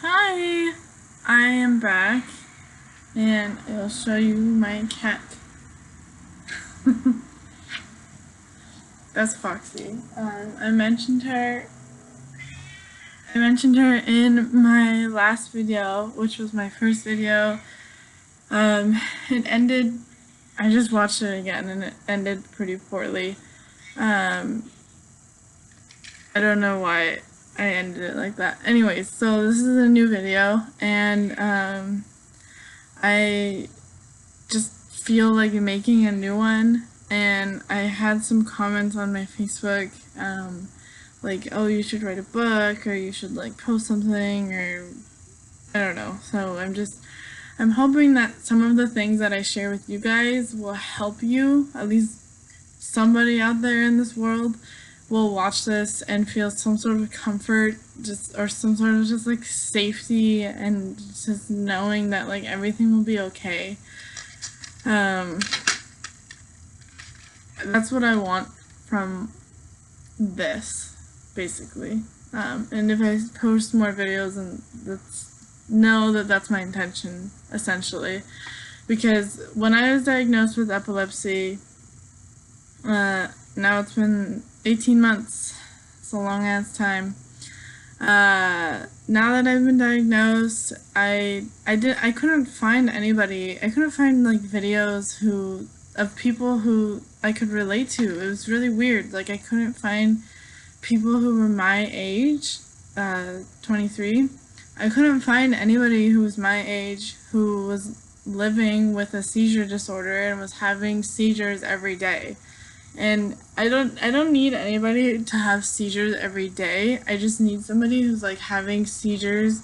Hi, I am back and I'll show you my cat. That's Foxy. I mentioned her in my last video, which was my first video. It ended, I just watched it again and it ended pretty poorly. I don't know why I ended it like that. Anyways, so this is a new video and I just feel like making a new one, and I had some comments on my Facebook, like, oh, you should write a book, or you should like post something, or I don't know. So I'm hoping that some of the things that I share with you guys will help you, at least somebody out there in this world will watch this and feel some sort of comfort, or some sort of just like safety, and just knowing that like everything will be okay. That's what I want from this, basically. And if I post more videos, and know that that's my intention, essentially. Because when I was diagnosed with epilepsy, now it's been 18 months. It's a long ass time. Now that I've been diagnosed, I couldn't find anybody. I couldn't find like videos of people who I could relate to. It was really weird. Like, I couldn't find people who were my age, 23. I couldn't find anybody who was my age who was living with a seizure disorder and was having seizures every day. And I don't need anybody to have seizures every day. I just need somebody who's like having seizures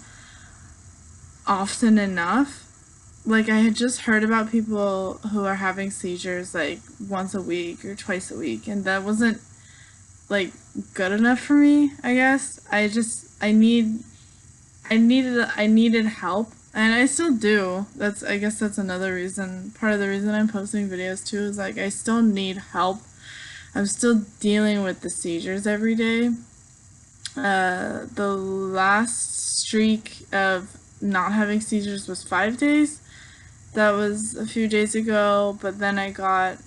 often enough. Like, I had just heard about people who are having seizures like once a week or twice a week, and that wasn't like good enough for me, I guess. I needed help, and I still do. I guess that's another reason, part of the reason I'm posting videos too, is like I still need help. I'm still dealing with the seizures every day. The last streak of not having seizures was 5 days. That was a few days ago, but then I got,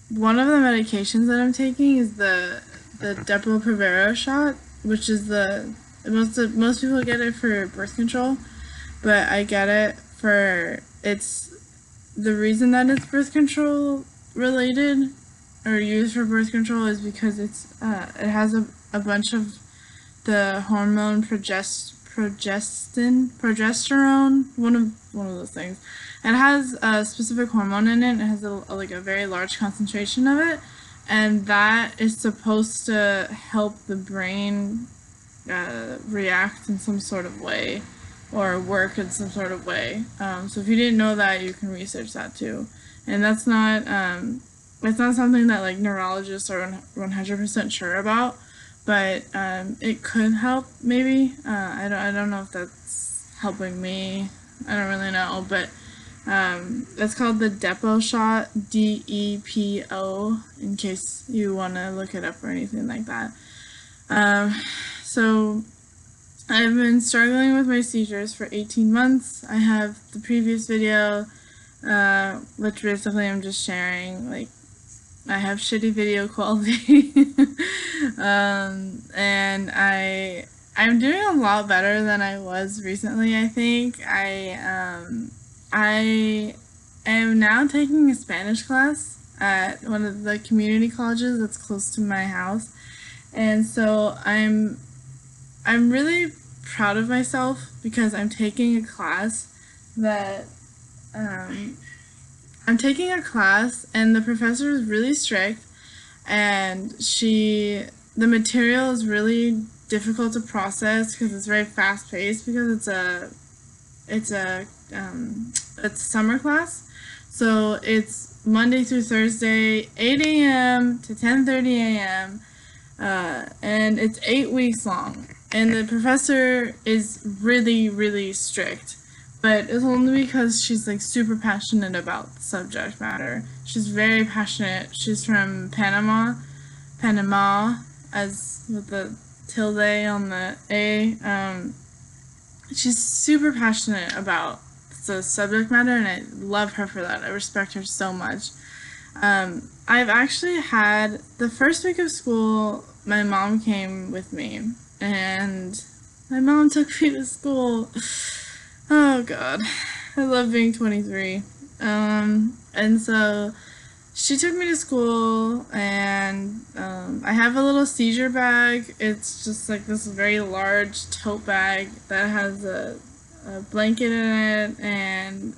one of the medications that I'm taking is the Depo-Provera shot, which is most people get it for birth control, but I get it for, the reason that it's birth control related, or used for birth control, is because it has a bunch of the hormone progesterone, one of those things. It has a specific hormone in it. It has like a very large concentration of it, and that is supposed to help the brain react in some sort of way, or work in some sort of way. So if you didn't know that, you can research that too. And that's not something that like neurologists are 100% sure about, but it could help maybe. I don't know if that's helping me. I don't really know, but it's called the Depo shot, DEPO, in case you want to look it up or anything like that. So I've been struggling with my seizures for 18 months. I have the previous video, which basically I'm just sharing, like, I have shitty video quality, and I'm doing a lot better than I was recently. I think I am now taking a Spanish class at one of the community colleges that's close to my house, and so I'm really proud of myself because I'm taking a class that and the professor is really strict, and the material is really difficult to process because it's very fast paced, because it's a summer class. So it's Monday through Thursday, 8 a.m. to 10:30 a.m. And it's 8 weeks long, and the professor is really, really strict. But it's only because she's like super passionate about the subject matter. She's very passionate. She's from Panama, as with the tilde on the A. she's super passionate about the subject matter, and I love her for that. I respect her so much. I've actually had the first week of school, my mom came with me, and my mom took me to school. Oh god, I love being 23. And so she took me to school, and I have a little seizure bag. It's just like this very large tote bag that has a blanket in it, and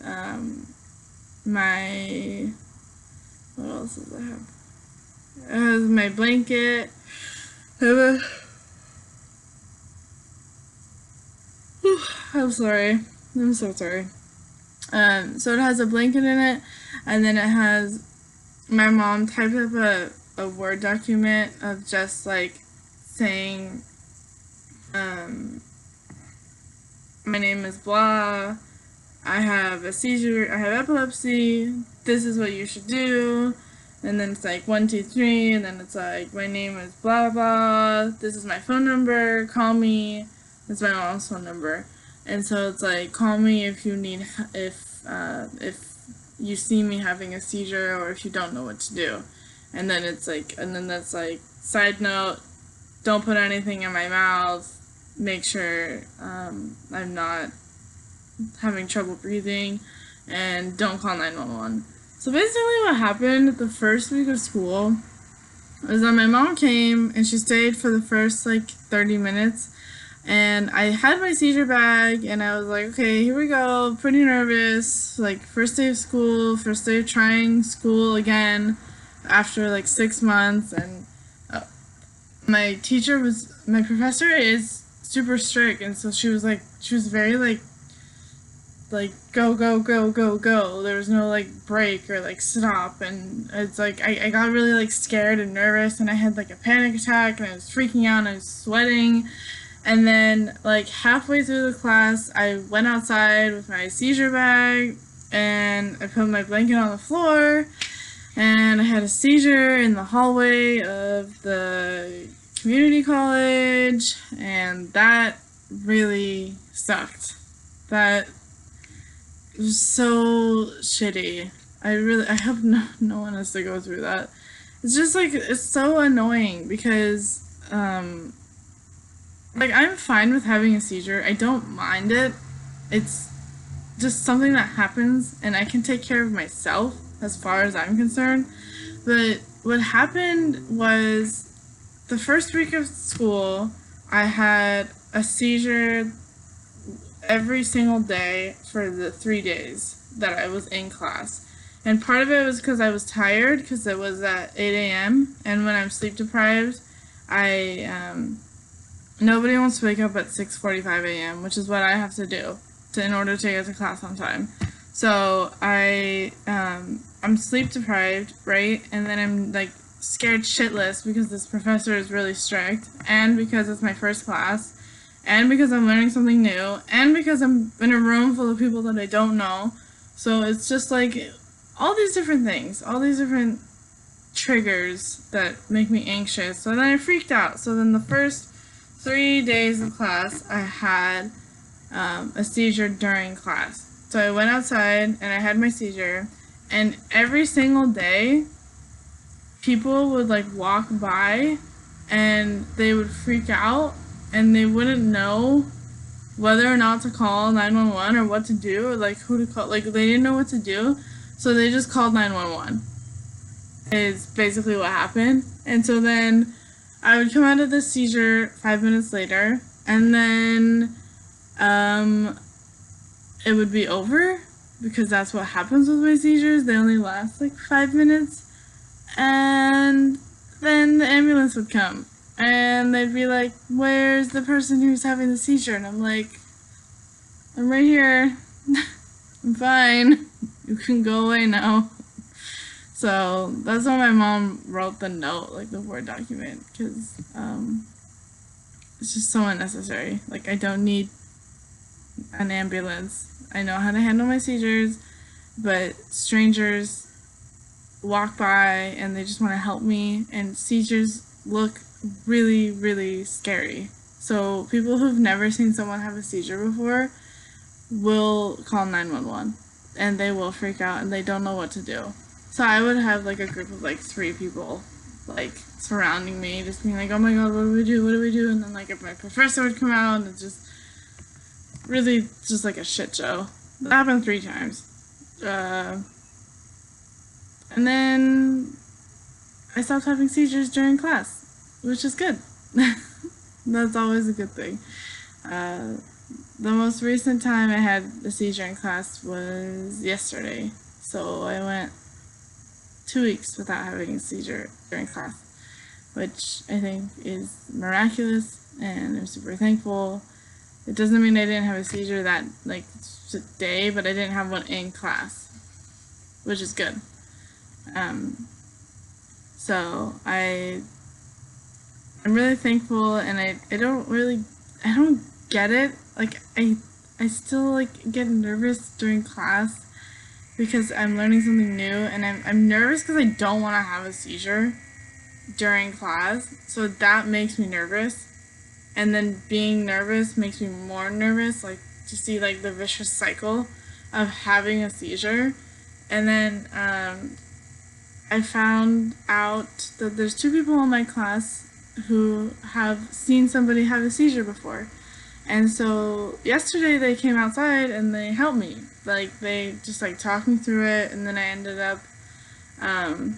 my, what else does it have? It has my blanket. I'm sorry. I'm so sorry. So it has a blanket in it, and then it has, my mom typed up a Word document of just like saying, my name is blah, I have a seizure, I have epilepsy, this is what you should do, and then it's like 1, 2, 3, and then it's like, my name is blah blah, this is my phone number, call me, this is my mom's phone number, and so it's like, call me if you need, if you see me having a seizure, or if you don't know what to do, and then it's like, and then that's like, side note, don't put anything in my mouth, make sure I'm not having trouble breathing, and don't call 911. So basically what happened the first week of school was that my mom came, and she stayed for the first like 30 minutes, and I had my seizure bag, and I was like, okay, here we go, pretty nervous, like first day of school, first day of trying school again after like 6 months, and my professor is super strict, and so she was very like go go go go go. There was no like break or like stop, and it's like I got really like scared and nervous, and I had like a panic attack, and I was freaking out, and I was sweating, and then like halfway through the class I went outside with my seizure bag, and I put my blanket on the floor, and I had a seizure in the hallway of the community college, and that really sucked. That was so shitty. I hope no one has to go through that. It's just like, it's so annoying because like, I'm fine with having a seizure. I don't mind it. It's just something that happens, and I can take care of myself as far as I'm concerned. But what happened was, the first week of school, I had a seizure every single day for the 3 days that I was in class. And part of it was because I was tired, because it was at 8 a.m. And when I'm sleep deprived, nobody wants to wake up at 6:45 a.m., which is what I have to do in order to get to class on time. So I'm sleep deprived, right? And then I'm like scared shitless because this professor is really strict, and because it's my first class, and because I'm learning something new, and because I'm in a room full of people that I don't know. So it's just like all these different things, all these different triggers that make me anxious. So then I freaked out. So then the first 3 days of class, I had a seizure during class. So I went outside and I had my seizure, and every single day people would like walk by and they would freak out, and they wouldn't know whether or not to call 911 or what to do, or like who to call. Like, they didn't know what to do, so they just called 911 is basically what happened. And so then I would come out of the seizure 5 minutes later, and then it would be over, because that's what happens with my seizures. They only last like 5 minutes. And then the ambulance would come, and they'd be like, where's the person who's having the seizure? And I'm like, I'm right here. I'm fine. You can go away now. So that's why my mom wrote the note, like the Word document, because it's just so unnecessary. Like, I don't need an ambulance. I know how to handle my seizures, but strangers walk by and they just want to help me, and seizures look really, really scary. So people who've never seen someone have a seizure before will call 911 and they will freak out and they don't know what to do. So I would have like a group of like 3 people like surrounding me, just being like, oh my god, what do we do? What do we do? And then like if my professor would come out, and it's just really just like a shit show. That happened 3 times. And then I stopped having seizures during class, which is good. That's always a good thing. The most recent time I had a seizure in class was yesterday. So I went 2 weeks without having a seizure during class, which I think is miraculous, and I'm super thankful. It doesn't mean I didn't have a seizure that like day, but I didn't have one in class, which is good. So I'm really thankful, and I don't get it. Like I still like get nervous during class because I'm learning something new, and I'm nervous because I don't want to have a seizure during class, so that makes me nervous. And then being nervous makes me more nervous, like to see like the vicious cycle of having a seizure. And then I found out that there's 2 people in my class who have seen somebody have a seizure before. And so yesterday they came outside and they helped me. Like they just like talked me through it, and then I ended up oh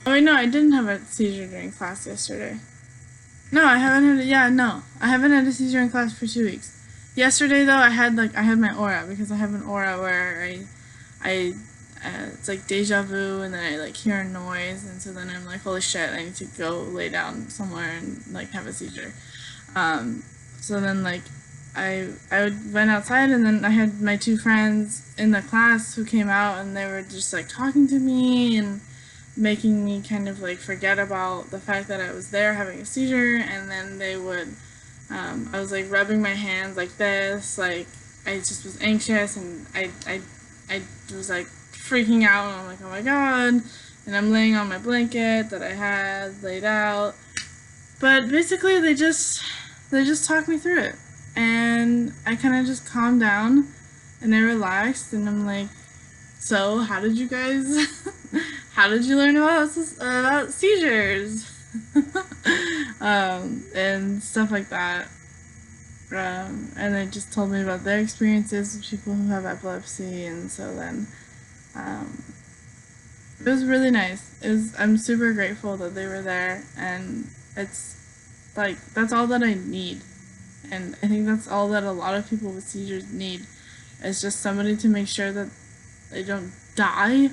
wait, no, I didn't have a seizure during class yesterday. No, I haven't had I haven't had a seizure in class for 2 weeks. Yesterday though, I had my aura, because I have an aura where it's like deja vu, and then I like hear a noise, and so then I'm like, holy shit, I need to go lay down somewhere and like have a seizure. So then like I went outside, and then I had my 2 friends in the class who came out, and they were just like talking to me and making me kind of like forget about the fact that I was there having a seizure. And then they would I was like rubbing my hands like this, like I just was anxious, and I was like freaking out, and I'm like, oh my god, and I'm laying on my blanket that I had laid out. But basically they just talked me through it, and I kind of just calmed down and I relaxed, and I'm like, so how did you guys how did you learn about seizures? And stuff like that. And they just told me about their experiences with people who have epilepsy, and so then it was really nice. I'm super grateful that they were there, and it's like that's all that I need. And I think that's all that a lot of people with seizures need, is just somebody to make sure that they don't die,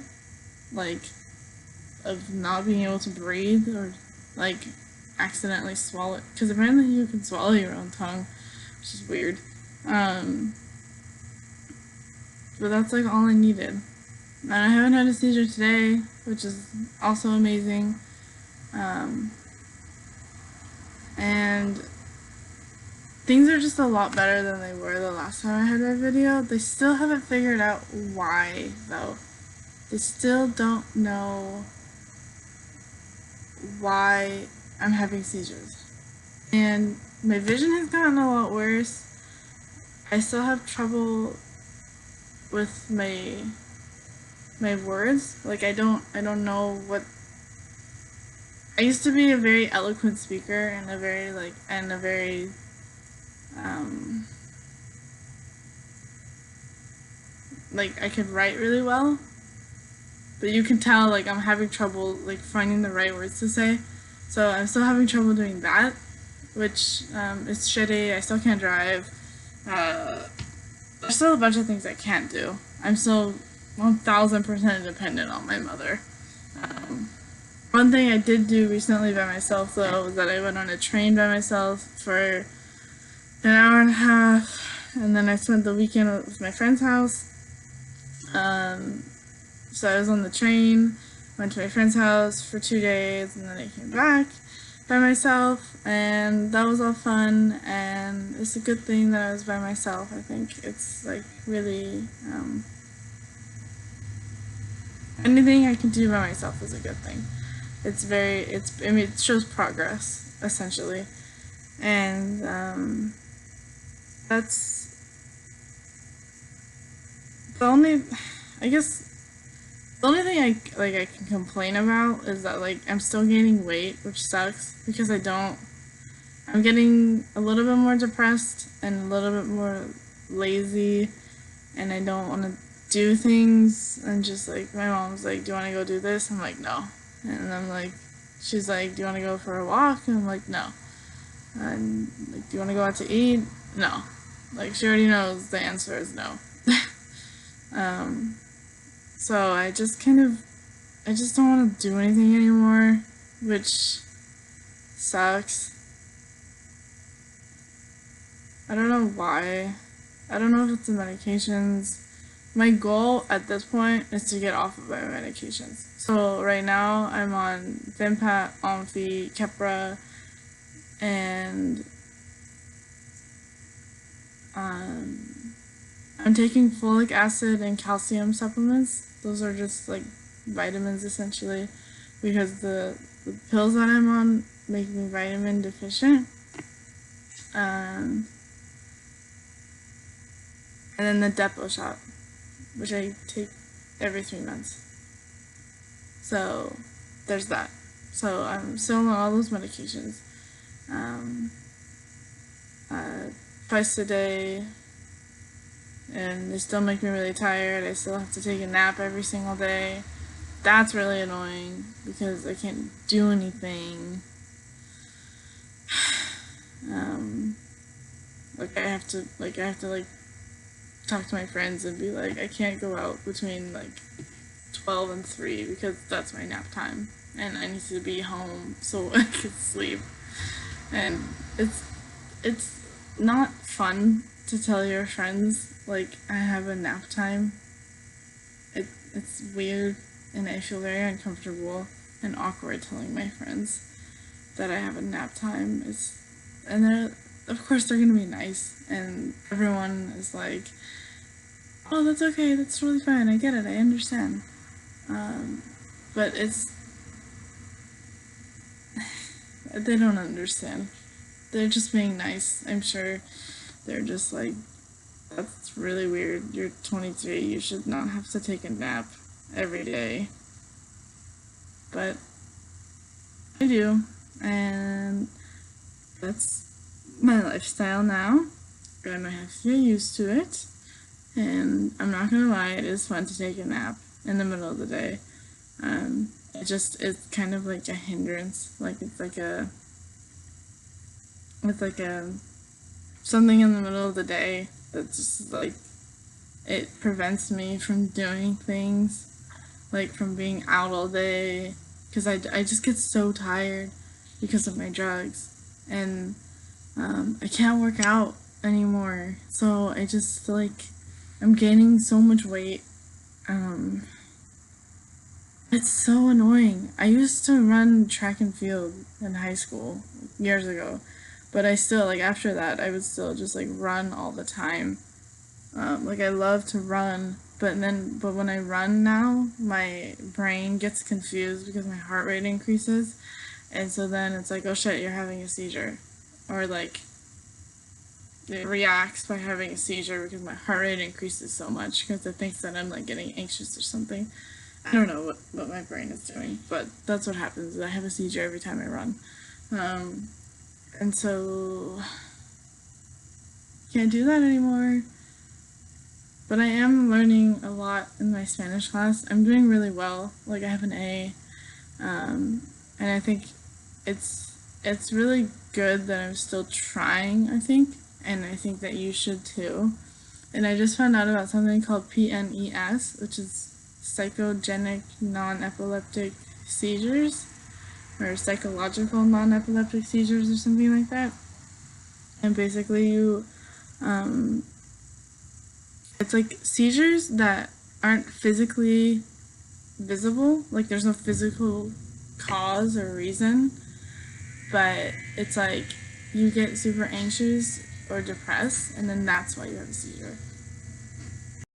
like, of not being able to breathe, or, like, accidentally swallow, because apparently you can swallow your own tongue, which is weird. But that's, like, all I needed. And I haven't had a seizure today, which is also amazing. And things are just a lot better than they were the last time I had my video. They still haven't figured out why, though. They still don't know why I'm having seizures. And my vision has gotten a lot worse. I still have trouble with my words. Like I don't know what. I used to be a very eloquent speaker, and a very like I could write really well, but you can tell like I'm having trouble like finding the right words to say. So I'm still having trouble doing that, which is shitty. I still can't drive. There's still a bunch of things I can't do. I'm still 1000% dependent on my mother. One thing I did do recently by myself, though, was that I went on a train by myself for an hour and a half, and then I spent the weekend at my friend's house. So I was on the train, went to my friend's house for 2 days, and then I came back by myself, and that was all fun, and it's a good thing that I was by myself. I think it's like really, anything I can do by myself is a good thing. It shows progress, essentially. And that's the only, I guess, the only thing I can complain about is that like I'm still gaining weight, which sucks because I'm getting a little bit more depressed and a little bit more lazy, and I don't want to do things. And just like my mom's like, "Do you want to go do this?" I'm like, "No," and I'm like, she's like, "Do you want to go for a walk?" And I'm like, "No." And like, "Do you want to go out to eat?" No. Like she already knows the answer is no. So I just don't want to do anything anymore, which sucks. I don't know why. I don't know if it's the medications. My goal at this point is to get off of my medications. So right now I'm on Vimpat, Omfi, Keppra, and I'm taking folic acid and calcium supplements. Those are just like vitamins essentially, because the pills that I'm on make me vitamin deficient. And then the Depo shot, which I take every 3 months. So there's that. So I'm still on all those medications. Twice a day, and they still make me really tired. I still have to take a nap every single day. That's really annoying because I can't do anything. I have to talk to my friends and be like, I can't go out between 12 and 3 because that's my nap time, and I need to be home so I can sleep. And it's not fun to tell your friends like I have a nap time. It's weird, and I feel very uncomfortable and awkward telling my friends that I have a nap time. And of course they're gonna be nice, and everyone is like, "Oh, that's okay, that's totally fine, I get it, I understand." But they don't understand. They're just being nice, I'm sure. They're just like, "That's really weird. You're 23. You should not have to take a nap every day." But I do, and that's my lifestyle now, and I have to get used to it. And I'm not gonna lie, it is fun to take a nap in the middle of the day. It's kind of like a hindrance. It's like something in the middle of the day that just it prevents me from doing things, from being out all day, because I just get so tired because of my drugs, and I can't work out anymore, so I just I'm gaining so much weight. It's so annoying. I used to run track and field in high school years ago, but I still, after that, I would still just run all the time. I love to run, but when I run now, my brain gets confused because my heart rate increases, and so then it's like, "Oh shit, you're having a seizure," or it reacts by having a seizure because my heart rate increases so much because it thinks that I'm getting anxious or something. I don't know what my brain is doing, but that's what happens. I have a seizure every time I run. And so can't do that anymore. But I am learning a lot in my Spanish class. I'm doing really well. I have an A. And I think it's really good that I'm still trying, I think. And I think that you should too. And I just found out about something called PNES, which is psychogenic non-epileptic seizures, or psychological non-epileptic seizures, or something like that. And basically it's seizures that aren't physically visible, there's no physical cause or reason, but it's you get super anxious or depressed, and then that's why you have a seizure.